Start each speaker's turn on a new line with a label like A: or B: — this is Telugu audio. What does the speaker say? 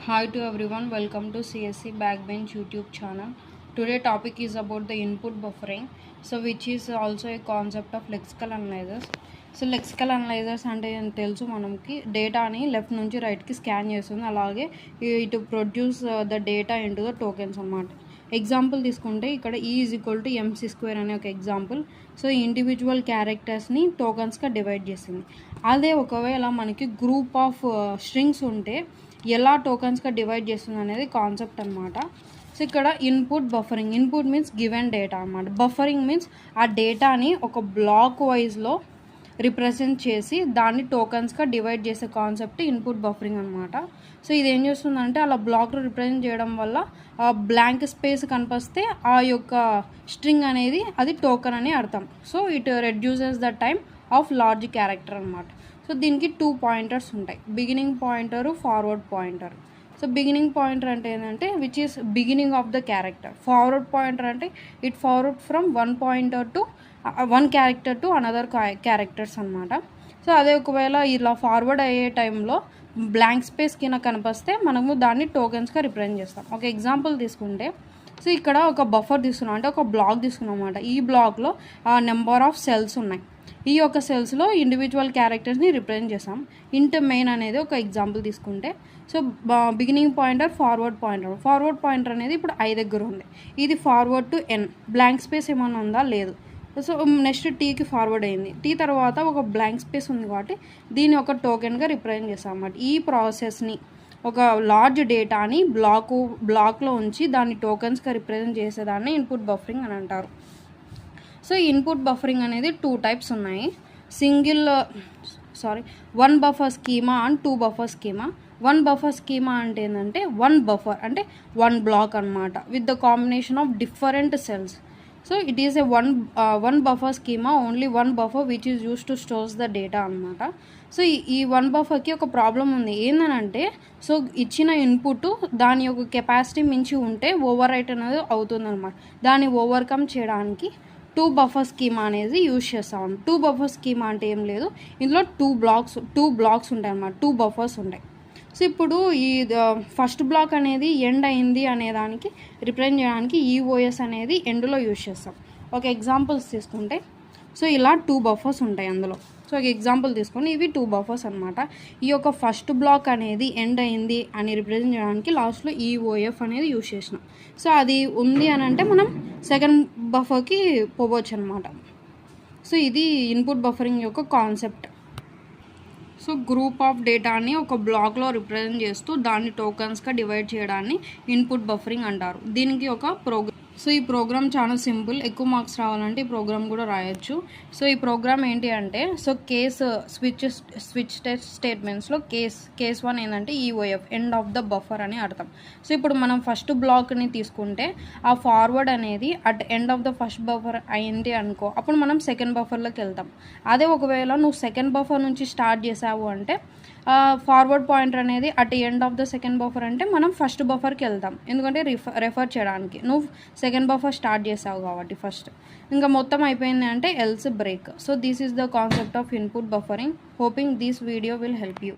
A: Hi to everyone, welcome to CSC Backbench YouTube channel. Today topic is about the input buffering, so which is also a concept of lexical analyzers. So lexical analysers అంటే తెలుసు మనకి డేటాని లెఫ్ట్ నుంచి రైట్కి స్కాన్ చేస్తుంది, అలాగే ఇటు produce the data into the tokens అనమాట. ఎగ్జాంపుల్ తీసుకుంటే ఇక్కడ E = MC² అనే ఒక ఎగ్జాంపుల్. సో ఇండివిజువల్ క్యారెక్టర్స్ని టోకన్స్గా డివైడ్ చేసింది. అదే ఒకవేళ మనకి గ్రూప్ ఆఫ్ స్ట్రింగ్స్ ఉంటే ఎలా టోకన్స్గా డివైడ్ చేస్తుంది అనేది కాన్సెప్ట్ అనమాట. సో ఇక్కడ input buffering, input means given data అనమాట. బఫరింగ్ మీన్స్ ఆ డేటాని ఒక బ్లాక్ వైజ్లో రిప్రజెంట్ చేసి దాన్ని టోకన్స్గా డివైడ్ చేసే కాన్సెప్ట్ ఇన్పుట్ బఫరింగ్ అనమాట. సో ఇది ఏం చేస్తుందంటే అలా బ్లాక్లో రిప్రజెంట్ చేయడం వల్ల ఆ బ్లాంక్ స్పేస్ కనిపిస్తే ఆ యొక్క స్ట్రింగ్ అనేది అది టోకన్ అని అర్థం. So it reduces the time of large character అనమాట. సో దీనికి 2 పాయింటర్స్ ఉంటాయి, beginning pointer, forward pointer. So beginning pointer అంటే ఏంటంటే which is beginning of the character. Forward pointer అంటే it forward from one character to another characters అనమాట. సో అదే ఒకవేళ ఇలా ఫార్వర్డ్ అయ్యే టైంలో బ్లాంక్ స్పేస్ కింద కనిపిస్తే మనము దాన్ని టోకెన్స్గా రిప్రజెంట్ చేస్తాం. ఒక ఎగ్జాంపుల్ తీసుకుంటే, సో ఇక్కడ ఒక బఫర్ తీసుకున్నాం, అంటే ఒక బ్లాక్ తీసుకున్నాం అనమాట. ఈ బ్లాక్లో నెంబర్ ఆఫ్ సెల్స్ ఉన్నాయి. ఈ యొక్క సెల్స్లో ఇండివిజువల్ క్యారెక్టర్స్ని రిప్రజెంట్ చేసాం. ఇంట్ మెయిన్ అనేది ఒక ఎగ్జాంపుల్ తీసుకుంటే, so beginning pointer, forward pointer అనేది ఇప్పుడు I దగ్గర ఉంది. ఇది forward to N, blank space ఏమైనా ఉందా, లేదు. సో నెక్స్ట్ Tకి ఫార్వర్డ్ అయింది. T తర్వాత ఒక బ్లాంక్ స్పేస్ ఉంది కాబట్టి దీన్ని ఒక టోకెన్గా రిప్రజెంట్ చేసాం అన్నమాట. ఈ ప్రాసెస్ని ఒక లార్జ్ డేటాని బ్లాక్లో ఉంచి దాన్ని టోకెన్స్గా రిప్రజెంట్ చేసేదాన్ని ఇన్పుట్ బఫరింగ్ అని అంటారు. సో ఇన్పుట్ బఫరింగ్ అనేది 2 టైప్స్ ఉన్నాయి. One buffer schema and 2 buffer schema. 1 buffer schema అంటే ఏంటంటే 1 బఫర్ అంటే 1 బ్లాక్ అనమాట, with the combination of different cells. So it is a one buffer schema, only 1 buffer which is use to stores the data అనమాట. సో ఈ 1 బఫర్కి ఒక ప్రాబ్లం ఉంది. ఏంటంటే సో ఇచ్చిన ఇన్పుట్ దాని యొక్క కెపాసిటీ మించి ఉంటే ఓవర్ రైట్ అనేది అవుతుంది అనమాట. దాన్ని ఓవర్కమ్ చేయడానికి 2 బఫర్ స్కీమా అనేది యూజ్ చేస్తాం. 2 బఫర్ స్కీమా అంటే ఏం లేదు, ఇందులో 2 బ్లాక్స్ ఉంటాయి అన్నమాట, 2 బఫర్స్ ఉంటాయి. సో ఇప్పుడు ఈ ఫస్ట్ బ్లాక్ అనేది ఎండ్ అయింది అనే దానికి రిప్రజెంట్ చేయడానికి EOS అనేది ఎండ్లో యూజ్ చేస్తాం. ఒక ఎగ్జాంపుల్స్ తీసుకుంటే, సో ఇలా 2 బఫర్స్ ఉంటాయి అందులో. సో ఒక ఎగ్జాంపుల్ తీసుకొని ఇవి 2 బఫర్స్ అనమాట. ఈ యొక్క ఫస్ట్ బ్లాక్ అనేది ఎండ్ అయింది అని రిప్రజెంట్ చేయడానికి లాస్ట్లో EOF అనేది యూజ్ చేసినాం. సో అది ఉంది అని అంటే మనం సెకండ్ బఫర్కి పోవచ్చు అనమాట. సో ఇది ఇన్పుట్ బఫరింగ్ యొక్క కాన్సెప్ట్. సో గ్రూప్ ఆఫ్ డేటాని ఒక బ్లాక్లో రిప్రజెంట్ చేస్తూ దాన్ని టోకన్స్గా డివైడ్ చేయడాన్ని ఇన్పుట్ బఫరింగ్ అంటారు. దీనికి ఒక ప్రోగ్రామ్. సో ఈ ప్రోగ్రామ్ చాలా సింపుల్, ఎక్కువ మార్క్స్ రావాలంటే ఈ ప్రోగ్రామ్ కూడా రాయొచ్చు. సో ఈ ప్రోగ్రామ్ ఏంటి అంటే, సో స్విచ్ టెస్ట్ స్టేట్మెంట్స్లో కేస్ 1 ఏంటంటే EOF, end of the buffer అని అర్థం. సో ఇప్పుడు మనం ఫస్ట్ బ్లాక్ని తీసుకుంటే ఆ ఫార్వర్డ్ అనేది at end of the first buffer అయింది అనుకో, అప్పుడు మనం సెకండ్ బఫర్లోకి వెళ్తాం. అదే ఒకవేళ నువ్వు సెకండ్ బఫర్ నుంచి స్టార్ట్ చేసావు అంటే ఫార్వర్డ్ పాయింటర్ అనేది at end of the second buffer అంటే మనం ఫస్ట్ బఫర్కి వెళ్తాం, ఎందుకంటే రెఫర్ చేయడానికి. నువ్వు సెకండ్ బఫర్ స్టార్ట్ చేసావు కాబట్టి ఫస్ట్, ఇంకా మొత్తం అయిపోయింది అంటే else break. So this is the concept of input buffering. Hoping this video will help you.